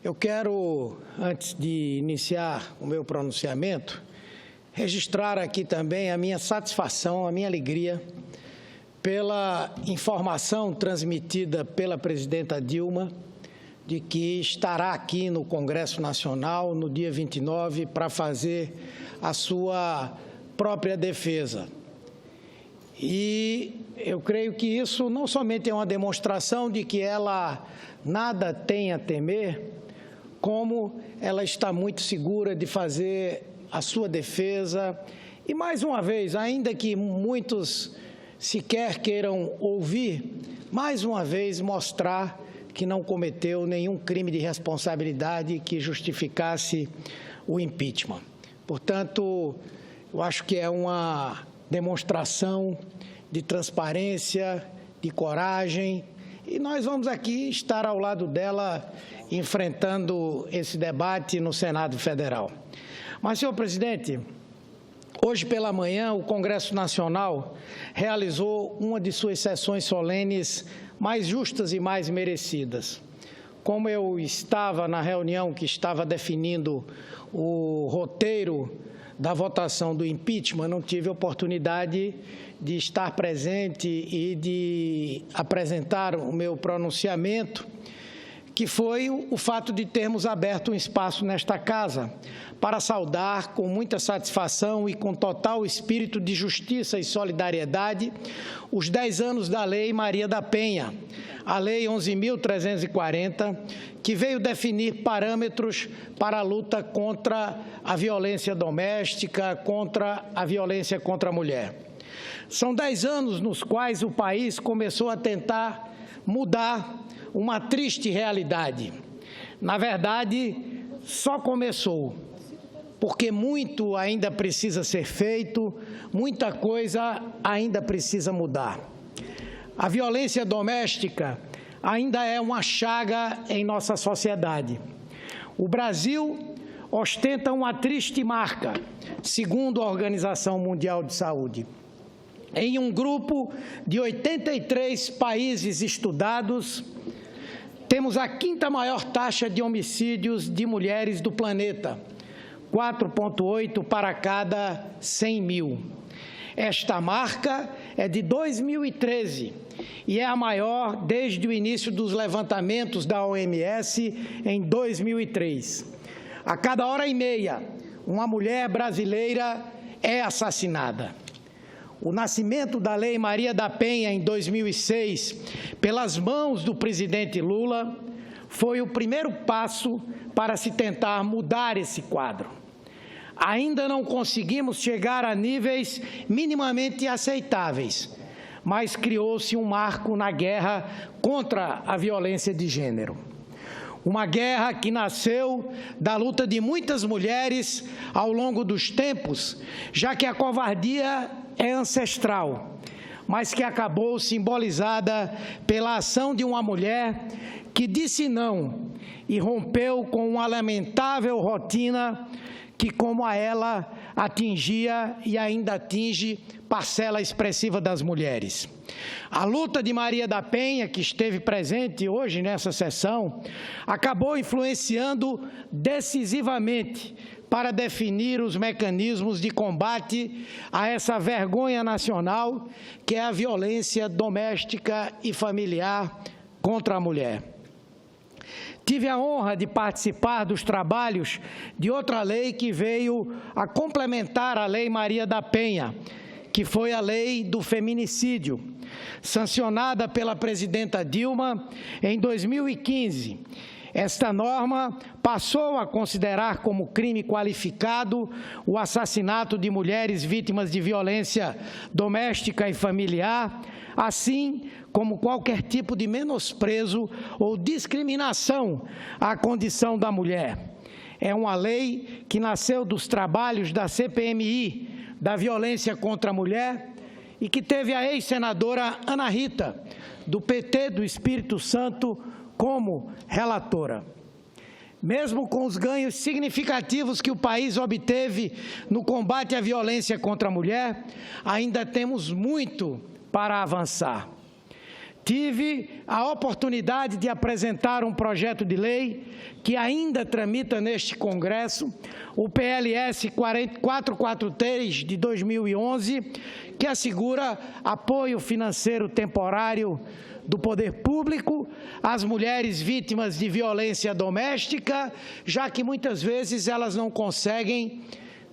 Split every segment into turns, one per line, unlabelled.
Eu quero, antes de iniciar o meu pronunciamento, registrar aqui também a minha satisfação, a minha alegria pela informação transmitida pela presidenta Dilma de que estará aqui no Congresso Nacional no dia 29 para fazer a sua própria defesa. E eu creio que isso não somente é uma demonstração de que ela nada tem a temer, como ela está muito segura de fazer a sua defesa. E, mais uma vez, ainda que muitos sequer queiram ouvir, mais uma vez mostrar que não cometeu nenhum crime de responsabilidade que justificasse o impeachment. Portanto, eu acho que é uma demonstração de transparência, de coragem, e nós vamos aqui estar ao lado dela enfrentando esse debate no Senado Federal. Mas, senhor presidente, hoje pela manhã o Congresso Nacional realizou uma de suas sessões solenes mais justas e mais merecidas. Como eu estava na reunião que estava definindo o roteiro da votação do impeachment, não tive oportunidade de estar presente e de apresentar o meu pronunciamento, que foi o fato de termos aberto um espaço nesta casa para saudar com muita satisfação e com total espírito de justiça e solidariedade os 10 anos da Lei Maria da Penha, a Lei 11.340, que veio definir parâmetros para a luta contra a violência doméstica, contra a violência contra a mulher. São 10 anos nos quais o país começou a tentar mudar uma triste realidade. Na verdade, só começou, porque muito ainda precisa ser feito, muita coisa ainda precisa mudar. A violência doméstica ainda é uma chaga em nossa sociedade. O Brasil ostenta uma triste marca, segundo a Organização Mundial de Saúde. Em um grupo de 83 países estudados, temos a 5ª maior taxa de homicídios de mulheres do planeta, 4,8 para cada 100 mil. Esta marca é de 2013 e é a maior desde o início dos levantamentos da OMS em 2003. A cada hora e meia, uma mulher brasileira é assassinada. O nascimento da Lei Maria da Penha em 2006, pelas mãos do presidente Lula, foi o primeiro passo para se tentar mudar esse quadro. Ainda não conseguimos chegar a níveis minimamente aceitáveis, mas criou-se um marco na guerra contra a violência de gênero. Uma guerra que nasceu da luta de muitas mulheres ao longo dos tempos, já que a covardia é ancestral, mas que acabou simbolizada pela ação de uma mulher que disse não e rompeu com uma lamentável rotina que, como a ela, atingia e ainda atinge parcela expressiva das mulheres. A luta de Maria da Penha, que esteve presente hoje nessa sessão, acabou influenciando decisivamente para definir os mecanismos de combate a essa vergonha nacional, que é a violência doméstica e familiar contra a mulher. Tive a honra de participar dos trabalhos de outra lei que veio a complementar a Lei Maria da Penha, que foi a Lei do Feminicídio, sancionada pela presidenta Dilma em 2015. Esta norma passou a considerar como crime qualificado o assassinato de mulheres vítimas de violência doméstica e familiar, assim como qualquer tipo de menosprezo ou discriminação à condição da mulher. É uma lei que nasceu dos trabalhos da CPMI, da violência contra a mulher, e que teve a ex-senadora Ana Rita, do PT do Espírito Santo, como relatora. Mesmo com os ganhos significativos que o país obteve no combate à violência contra a mulher, ainda temos muito para avançar. tive a oportunidade de apresentar um projeto de lei que ainda tramita neste Congresso, o PLS 443 de 2011, que assegura apoio financeiro temporário do poder público às mulheres vítimas de violência doméstica, já que muitas vezes elas não conseguem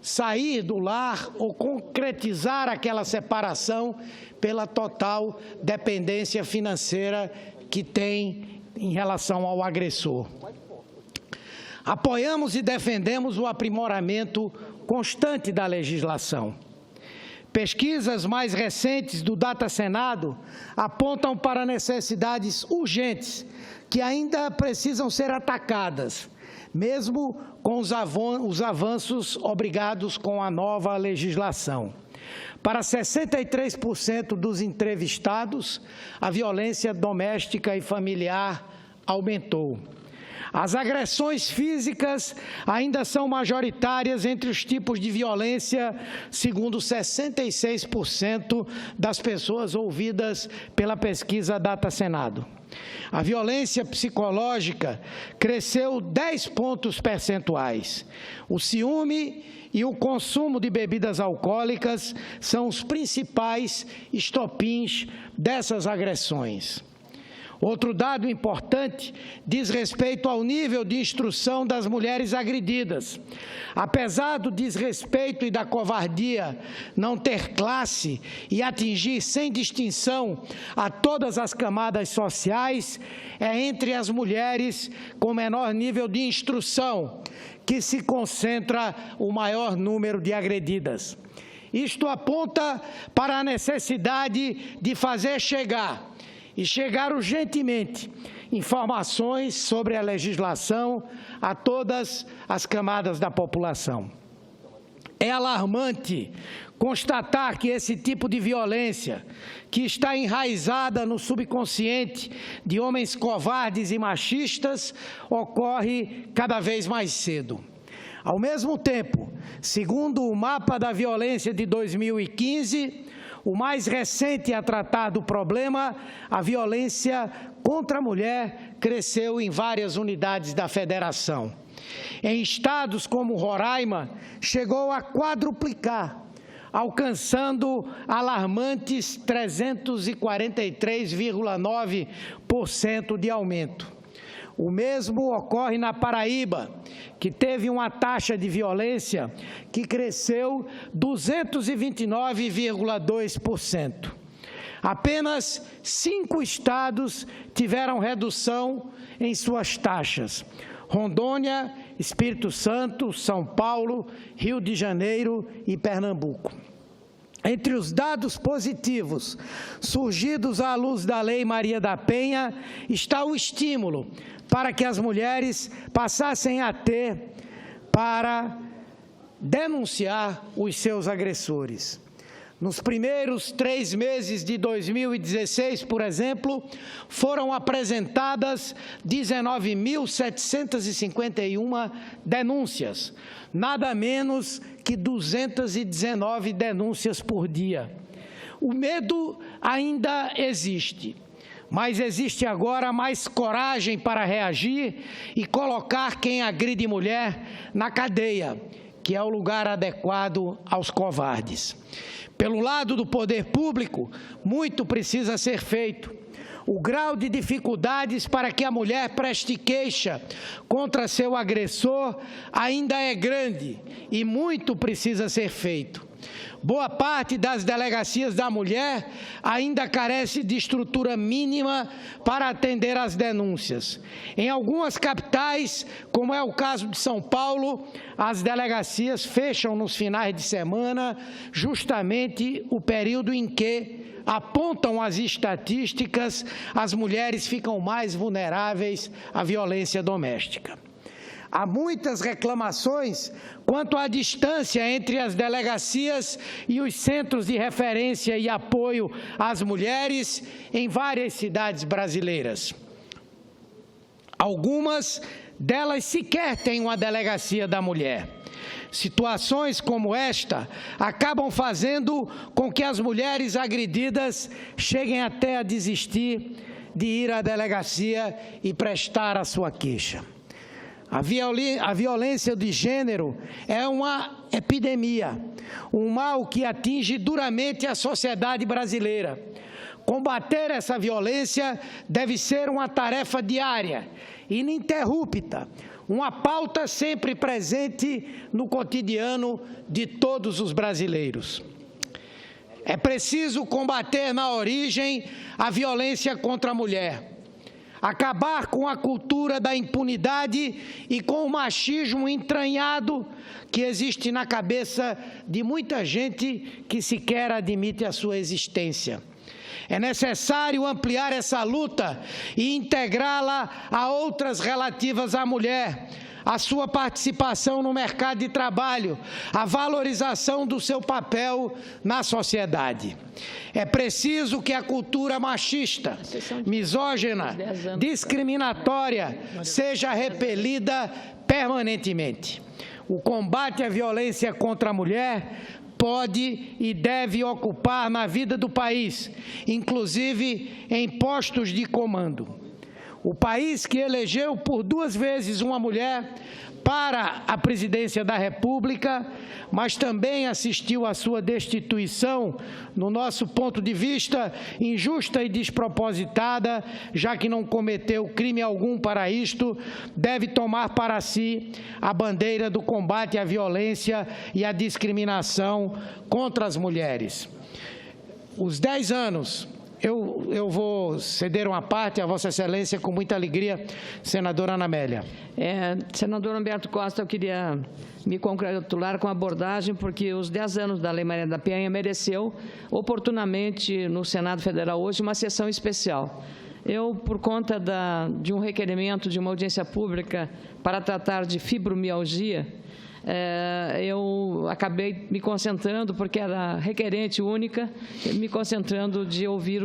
sair do lar ou concretizar aquela separação pela total dependência financeira que tem em relação ao agressor. Apoiamos e defendemos o aprimoramento constante da legislação. Pesquisas mais recentes do Data Senado apontam para necessidades urgentes que ainda precisam ser atacadas, mesmo com os avanços obrigados com a nova legislação. Para 63% dos entrevistados, a violência doméstica e familiar aumentou. As agressões físicas ainda são majoritárias entre os tipos de violência, segundo 66% das pessoas ouvidas pela pesquisa Data Senado. A violência psicológica cresceu 10 pontos percentuais. O ciúme e o consumo de bebidas alcoólicas são os principais estopins dessas agressões. Outro dado importante diz respeito ao nível de instrução das mulheres agredidas. Apesar do desrespeito e da covardia não ter classe e atingir sem distinção a todas as camadas sociais, é entre as mulheres com menor nível de instrução que se concentra o maior número de agredidas. Isto aponta para a necessidade de fazer chegar urgentemente informações sobre a legislação a todas as camadas da população. É alarmante constatar que esse tipo de violência, que está enraizada no subconsciente de homens covardes e machistas, ocorre cada vez mais cedo. Ao mesmo tempo, segundo o mapa da violência de 2015, o mais recente a tratar do problema, a violência contra a mulher cresceu em várias unidades da federação. Em estados como Roraima, chegou a quadruplicar, alcançando alarmantes 343,9% de aumento. O mesmo ocorre na Paraíba, que teve uma taxa de violência que cresceu 229,2%. Apenas 5 estados tiveram redução em suas taxas: Rondônia, Espírito Santo, São Paulo, Rio de Janeiro e Pernambuco. Entre os dados positivos surgidos à luz da Lei Maria da Penha está o estímulo para que as mulheres passassem a ter para denunciar os seus agressores. Nos primeiros 3 meses de 2016, por exemplo, foram apresentadas 19.751 denúncias, nada menos que 219 denúncias por dia. O medo ainda existe, mas existe agora mais coragem para reagir e colocar quem agride mulher na cadeia, que é o lugar adequado aos covardes. Pelo lado do poder público, muito precisa ser feito. O grau de dificuldades para que a mulher preste queixa contra seu agressor ainda é grande e muito precisa ser feito. Boa parte das delegacias da mulher ainda carece de estrutura mínima para atender às denúncias. Em algumas capitais, como é o caso de São Paulo, as delegacias fecham nos finais de semana, justamente o período em que, apontam as estatísticas, as mulheres ficam mais vulneráveis à violência doméstica. Há muitas reclamações quanto à distância entre as delegacias e os centros de referência e apoio às mulheres em várias cidades brasileiras. Algumas delas sequer têm uma delegacia da mulher. Situações como esta acabam fazendo com que as mulheres agredidas cheguem até a desistir de ir à delegacia e prestar a sua queixa. A violência de gênero é uma epidemia, um mal que atinge duramente a sociedade brasileira. Combater essa violência deve ser uma tarefa diária, ininterrupta, uma pauta sempre presente no cotidiano de todos os brasileiros. É preciso combater na origem a violência contra a mulher, acabar com a cultura da impunidade e com o machismo entranhado que existe na cabeça de muita gente que sequer admite a sua existência. É necessário ampliar essa luta e integrá-la a outras relativas à mulher, a sua participação no mercado de trabalho, a valorização do seu papel na sociedade. É preciso que a cultura machista, misógina, discriminatória seja repelida permanentemente. O combate à violência contra a mulher pode e deve ocupar na vida do país, inclusive em postos de comando. O país que elegeu por 2 vezes uma mulher para a presidência da República, mas também assistiu à sua destituição, no nosso ponto de vista, injusta e despropositada, já que não cometeu crime algum para isto, deve tomar para si a bandeira do combate à violência e à discriminação contra as mulheres. Os 10 anos... Eu vou ceder uma parte a Vossa Excelência com muita alegria, senadora Ana Amélia.
Senador Humberto Costa, eu queria me congratular com a abordagem, porque os 10 anos da Lei Maria da Penha mereceu, oportunamente, no Senado Federal hoje, uma sessão especial. Eu, por conta de um requerimento de uma audiência pública para tratar de fibromialgia, eu acabei me concentrando, porque era requerente única, me concentrando de ouvir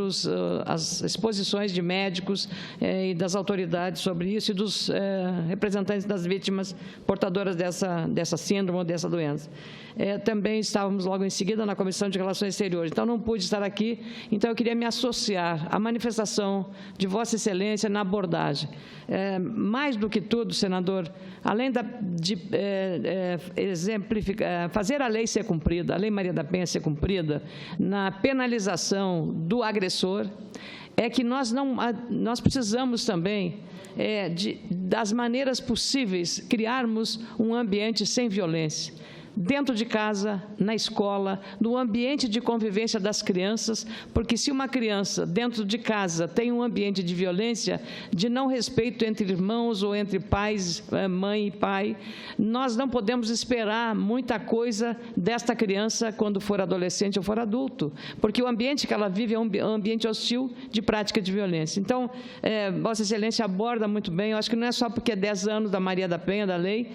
as exposições de médicos e das autoridades sobre isso e dos representantes das vítimas portadoras dessa síndrome ou dessa doença. Também estávamos logo em seguida na Comissão de Relações Exteriores, então não pude estar aqui, então eu queria me associar à manifestação de Vossa Excelência na abordagem. Mais do que tudo, senador, além de exemplificar, fazer a lei ser cumprida, a Lei Maria da Penha ser cumprida, na penalização do agressor, é que nós precisamos também das maneiras possíveis, criarmos um ambiente sem violência. Dentro de casa, na escola, no ambiente de convivência das crianças, porque se uma criança dentro de casa tem um ambiente de violência, de não respeito entre irmãos ou entre pais, mãe e pai, nós não podemos esperar muita coisa desta criança quando for adolescente ou for adulto, porque o ambiente que ela vive é um ambiente hostil de prática de violência. Então, Vossa Excelência aborda muito bem, eu acho que não é só porque é 10 anos da Maria da Penha, da lei,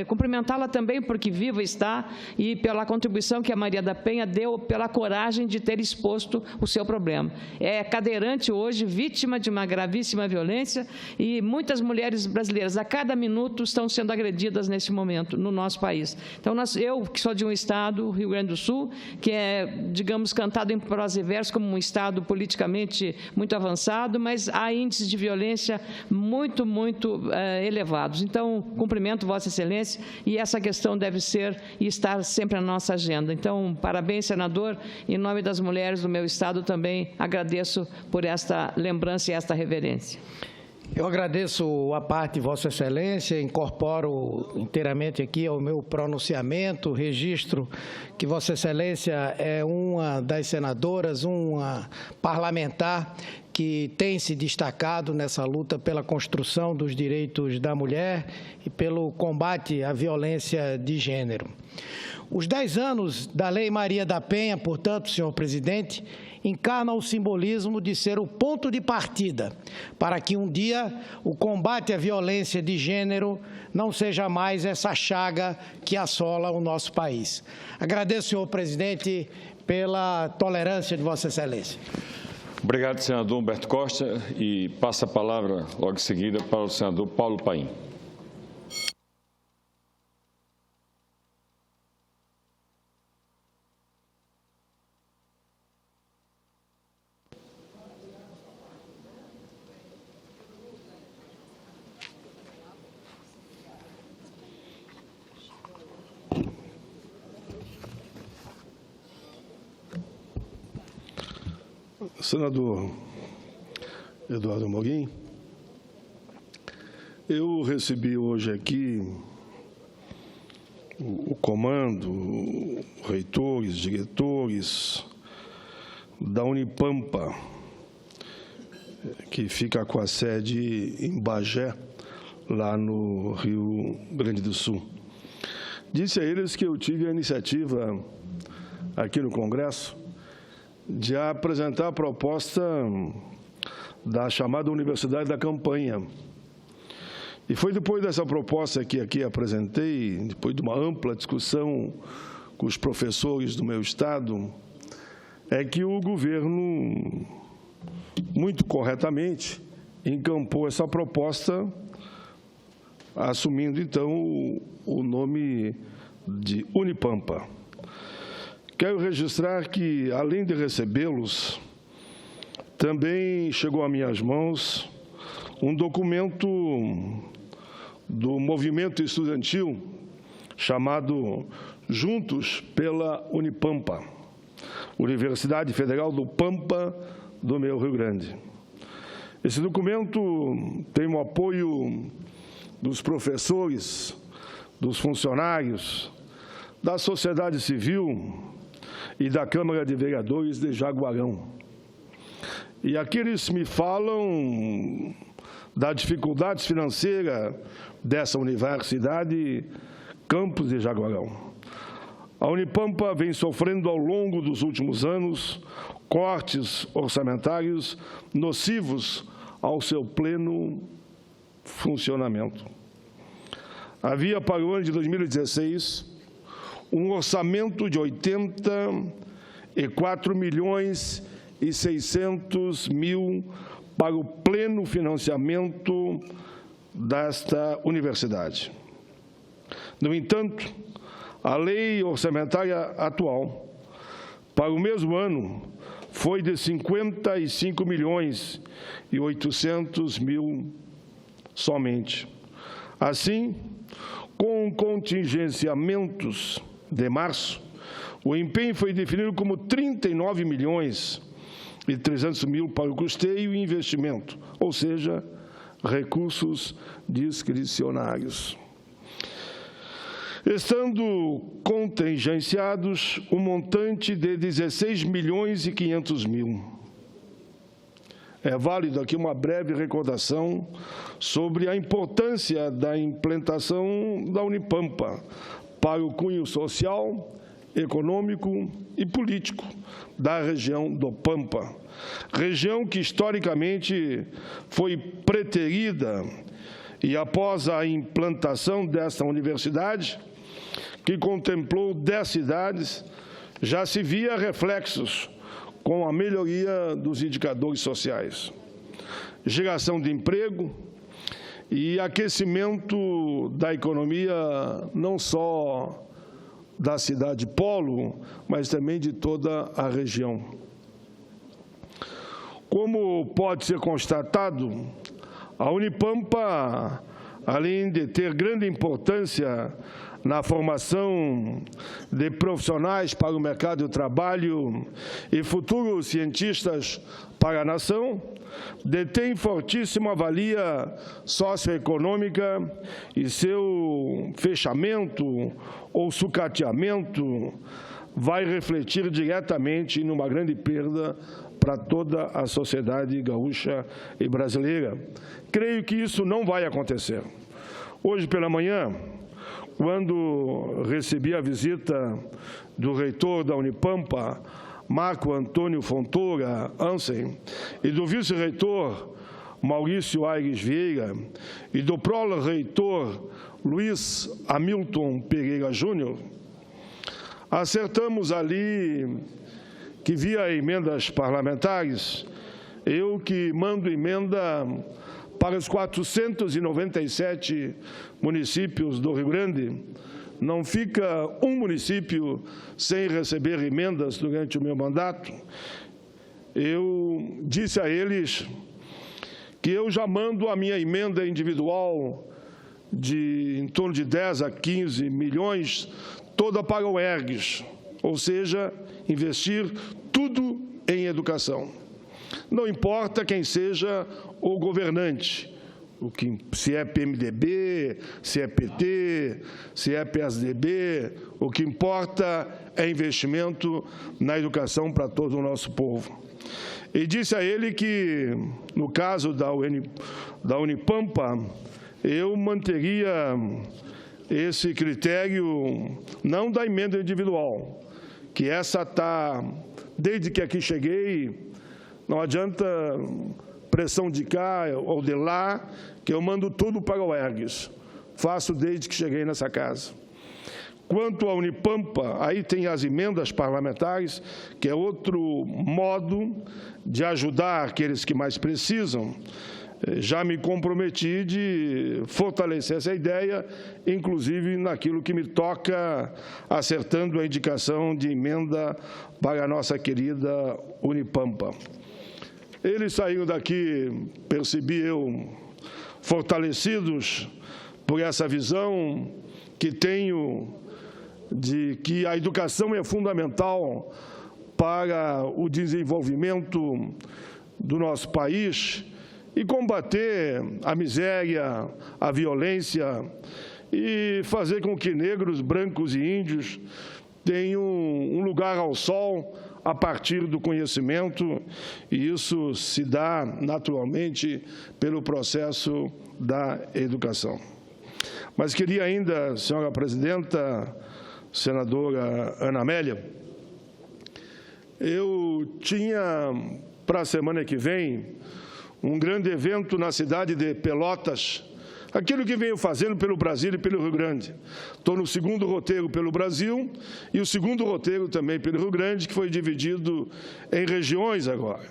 cumprimentá-la também porque viva está e pela contribuição que a Maria da Penha deu, pela coragem de ter exposto o seu problema. É cadeirante hoje, vítima de uma gravíssima violência, e muitas mulheres brasileiras, a cada minuto, estão sendo agredidas nesse momento, no nosso país. Então, eu, que sou de um estado, Rio Grande do Sul, que é, digamos, cantado em prosa e verso como um estado politicamente muito avançado, mas há índices de violência muito, muito elevados. Então, cumprimento Vossa Excelência, e essa questão deve ser e estar sempre na nossa agenda. Então, parabéns, senador. Em nome das mulheres do meu estado, também agradeço por esta lembrança e esta reverência.
Eu agradeço a parte de Vossa Excelência, incorporo inteiramente aqui ao meu pronunciamento, registro que Vossa Excelência é uma das senadoras, uma parlamentar que tem se destacado nessa luta pela construção dos direitos da mulher e pelo combate à violência de gênero. Os 10 anos da Lei Maria da Penha, portanto, senhor presidente, encarnam o simbolismo de ser o ponto de partida para que um dia o combate à violência de gênero não seja mais essa chaga que assola o nosso país. Agradeço, senhor presidente, pela tolerância de Vossa Excelência.
Obrigado, senador Humberto Costa, e passa a palavra logo em seguida para o senador Paulo Paim.
Senador Eduardo Amorim, eu recebi hoje aqui o comando, reitores, diretores da Unipampa, que fica com a sede em Bagé, lá no Rio Grande do Sul. Disse a eles que eu tive a iniciativa aqui no Congresso de apresentar a proposta da chamada Universidade da Campanha. E foi depois dessa proposta que aqui apresentei, depois de uma ampla discussão com os professores do meu estado, é que o governo, muito corretamente, encampou essa proposta, assumindo, então, o nome de Unipampa. Quero registrar que, além de recebê-los, também chegou a minhas mãos um documento do movimento estudantil chamado Juntos pela Unipampa, Universidade Federal do Pampa do meu Rio Grande. Esse documento tem o apoio dos professores, dos funcionários, da sociedade civil e da Câmara de Vereadores de Jaguarão. E aqui eles me falam da dificuldade financeira dessa universidade, campus de Jaguarão. A Unipampa vem sofrendo ao longo dos últimos anos cortes orçamentários nocivos ao seu pleno funcionamento. Havia para o ano de 2016 um orçamento de 84.600.000 para o pleno financiamento desta universidade. No entanto, a lei orçamentária atual, para o mesmo ano, foi de 55.800.000 somente. Assim, com contingenciamentos de março, o empenho foi definido como 39.300.000 para o custeio e investimento, ou seja, recursos discricionários. Estando contingenciados um montante de 16.500.000. É válido aqui uma breve recordação sobre a importância da implantação da Unipampa para o cunho social, econômico e político da região do Pampa, região que historicamente foi preterida e após a implantação desta universidade, que contemplou 10 cidades, já se via reflexos com a melhoria dos indicadores sociais, geração de emprego e aquecimento da economia, não só da cidade polo, mas também de toda a região. Como pode ser constatado, a Unipampa, além de ter grande importância na formação de profissionais para o mercado de trabalho e futuros cientistas para a nação, detém fortíssima valia socioeconômica e seu fechamento ou sucateamento vai refletir diretamente numa grande perda para toda a sociedade gaúcha e brasileira. Creio que isso não vai acontecer. Hoje pela manhã, quando recebi a visita do reitor da Unipampa, Marco Antônio Fontoura Hansen, e do vice-reitor Maurício Aires Vieira, e do pró-reitor Luiz Hamilton Pereira Júnior, acertamos ali que, via emendas parlamentares, eu que mando emenda para os 497 municípios do Rio Grande, não fica um município sem receber emendas durante o meu mandato. Eu disse a eles que eu já mando a minha emenda individual de em torno de 10 a 15 milhões, toda para o ERGS, ou seja, investir tudo em educação. Não importa quem seja o governante, se é PMDB, se é PT, se é PSDB, o que importa é investimento na educação para todo o nosso povo. E disse a ele que, no caso da Unipampa, eu manteria esse critério não da emenda individual, que essa está, desde que aqui cheguei, não adianta pressão de cá ou de lá, que eu mando tudo para o ERGS. Faço desde que cheguei nessa casa. Quanto à Unipampa, aí tem as emendas parlamentares, que é outro modo de ajudar aqueles que mais precisam. Já me comprometi de fortalecer essa ideia, inclusive naquilo que me toca, acertando a indicação de emenda para a nossa querida Unipampa. Eles saíram daqui, percebi eu, fortalecidos por essa visão que tenho de que a educação é fundamental para o desenvolvimento do nosso país e combater a miséria, a violência e fazer com que negros, brancos e índios tenham um lugar ao sol a partir do conhecimento, e isso se dá naturalmente pelo processo da educação. Mas queria ainda, senhora presidenta, senadora Ana Amélia, eu tinha para a semana que vem um grande evento na cidade de Pelotas, aquilo que venho fazendo pelo Brasil e pelo Rio Grande. Estou no segundo roteiro pelo Brasil e o segundo roteiro também pelo Rio Grande, que foi dividido em regiões agora.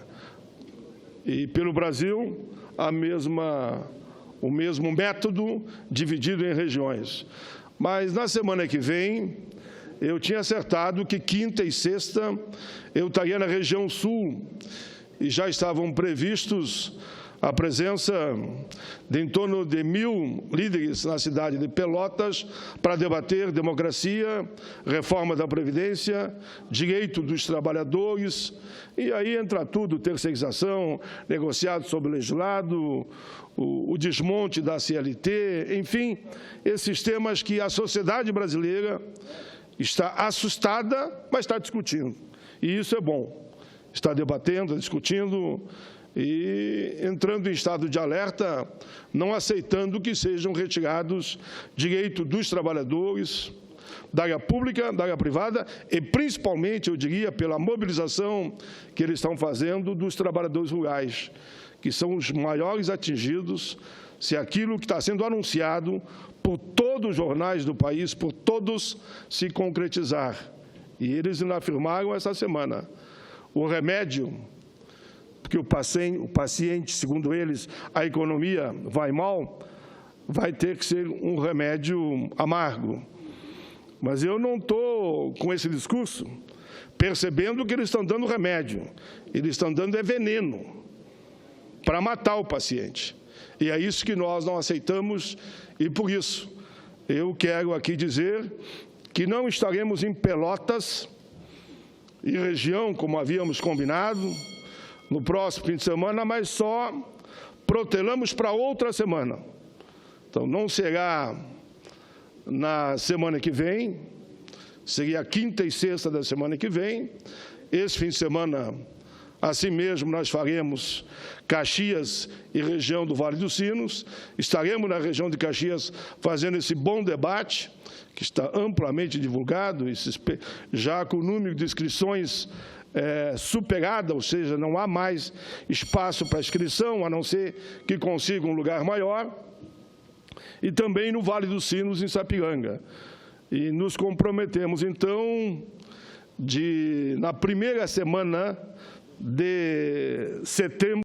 E pelo Brasil, o mesmo método dividido em regiões. Mas na semana que vem, eu tinha acertado que quinta e sexta eu estaria na região sul e já estavam previstos a presença de em torno de 1.000 líderes na cidade de Pelotas para debater democracia, reforma da Previdência, direito dos trabalhadores, e aí entra tudo, terceirização, negociado sobre o legislado, o desmonte da CLT, enfim, esses temas que a sociedade brasileira está assustada, mas está discutindo. E isso é bom, está debatendo, discutindo, e entrando em estado de alerta, não aceitando que sejam retirados direitos dos trabalhadores, da área pública, da área privada, e principalmente, eu diria, pela mobilização que eles estão fazendo dos trabalhadores rurais, que são os maiores atingidos, se aquilo que está sendo anunciado por todos os jornais do país, por todos, se concretizar. E eles ainda afirmaram essa semana, o remédio, porque o paciente, segundo eles, a economia vai mal, vai ter que ser um remédio amargo. Mas eu não estou com esse discurso, percebendo que eles estão dando remédio, eles estão dando veneno para matar o paciente. E é isso que nós não aceitamos, e por isso eu quero aqui dizer que não estaremos em Pelotas e região, como havíamos combinado, no próximo fim de semana, mas só protelamos para outra semana. Então, não será na semana que vem, seria a quinta e sexta da semana que vem. Esse fim de semana, assim mesmo, nós faremos Caxias e região do Vale dos Sinos. Estaremos na região de Caxias fazendo esse bom debate, que está amplamente divulgado, já com o número de inscrições superada, ou seja, não há mais espaço para inscrição, a não ser que consiga um lugar maior, e também no Vale dos Sinos, em Sapiranga. E nos comprometemos, então, na primeira semana de setembro,